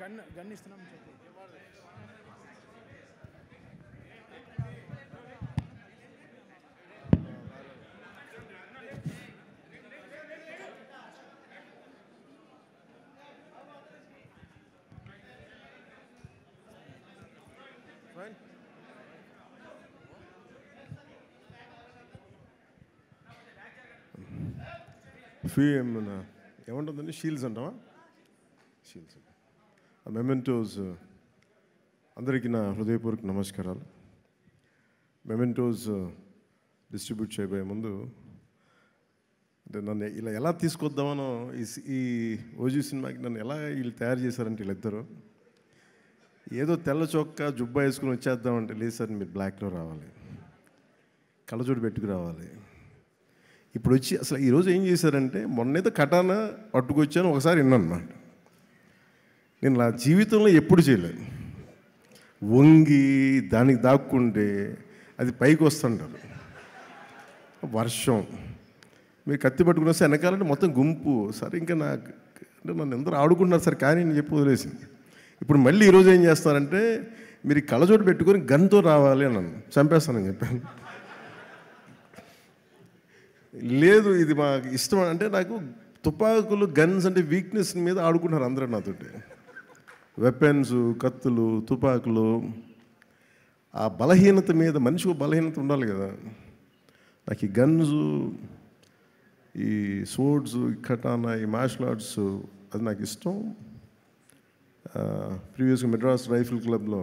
Gun ఇస్తున్నాం చెప్పు. ఏముంటుందండి, షీల్డ్స్ అంటావా? Shields, mementos. అందరికీ నా హృదయపూర్వక నమస్కారాలు. మెమెంటోస్ డిస్ట్రిబ్యూట్ చేయబోయే ముందు అంటే నన్ను ఇలా ఎలా తీసుకొద్దామనో ఈ ఓజీ సినిమాకి నన్ను ఎలా వీళ్ళు తయారు చేశారంటే వీళ్ళిద్దరూ ఏదో తెల్ల చొక్కా జుబ్బా వేసుకుని వచ్చేద్దామంటే లేదు సార్, మీరు బ్లాక్లో రావాలి, కళ్ళజోడు పెట్టుకు రావాలి. ఇప్పుడు వచ్చి అసలు ఈరోజు ఏం చేశారంటే, మొన్నైతే కటానా పట్టుకొచ్చాను, ఒకసారి విన్నాను. నేను నా జీవితంలో ఎప్పుడు చేయలేదు. వంగి దానికి దాక్కుంటే అది పైకి వస్తుంటారు. వర్షం మీరు కత్తి పట్టుకుని వస్తే వెనకాలంటే మొత్తం గుంపు. సరే ఇంకా నాకు అంటే నన్ను ఎందరూ ఆడుకుంటున్నారు సార్, కానీ నేను చెప్పి వదిలేసింది. ఇప్పుడు మళ్ళీ ఈరోజు ఏం చేస్తారంటే, మీరు కళ్ళజోడు పెట్టుకొని గన్తో రావాలి అని నన్ను చంపేస్తానని చెప్పాను. లేదు, ఇది మాకు ఇష్టం అంటే, నాకు తుపాకులు గన్స్ అంటే వీక్నెస్ మీద ఆడుకుంటున్నారు అందరూ నాతోటి. వెపన్స్, కత్తులు, తుపాకులు, ఆ బలహీనత మీద మనిషికి బలహీనత ఉండాలి కదా. నాకు ఈ గన్స్, ఈ స్వోర్డ్స్, ఈ కటానా, ఈ మార్షల్ ఆర్ట్స్ అది నాకు ఇష్టం. ప్రీవియస్గా మెడ్రాస్ రైఫిల్ క్లబ్లో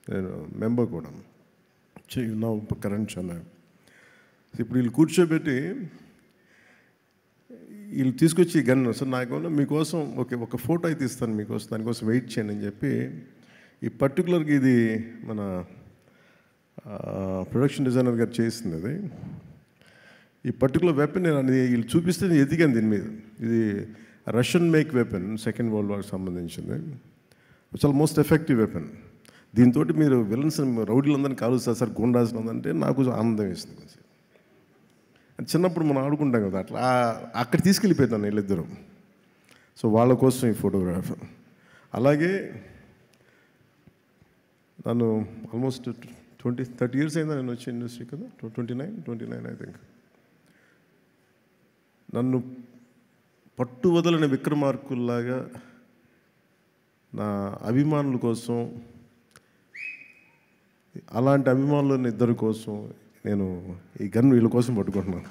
నేను మెంబర్ కూడా, నా కరెంట్ ఛానల్. ఇప్పుడు వీళ్ళు కూర్చోబెట్టి వీళ్ళు తీసుకొచ్చి గన్ సార్ నాకు మీకోసం ఒక ఫోటో అయితే ఇస్తాను మీకోసం, దానికోసం వెయిట్ చేయండి అని చెప్పి, ఈ పర్టికులర్గా ఇది మన ప్రొడక్షన్ డిజైనర్ గారు చేసింది. అది ఈ పర్టికులర్ వెపన్ నేను వీళ్ళు చూపిస్తే నేను ఎదిగాను దీని మీద. ఇది Russian make weapon, second world వార్కి సంబంధించింది. చాలా మోస్ట్ ఎఫెక్టివ్ వెపన్. దీంతో మీరు విలన్స్ రౌడీలందరినీ కాలుస్తారు సార్, గుండాల్సిన అంటే నాకు ఆనందం వేసింది. చిన్నప్పుడు మనం ఆడుకుంటాం కదా, అట్లా అక్కడ తీసుకెళ్ళిపోతాను వీళ్ళిద్దరూ. సో వాళ్ళ కోసం ఈ ఫోటోగ్రాఫ్. అలాగే నన్ను ఆల్మోస్ట్ 30 years అయిందా నేను వచ్చే ఇండస్ట్రీ కదా, 29 ఐ థింక్. నన్ను పట్టు వదలని విక్రమార్కుల్లాగా నా అభిమానుల కోసం, అలాంటి అభిమానులని ఇద్దరి కోసం నేను ఈ గన్ వీళ్ళ కోసం పట్టుకుంటున్నాను.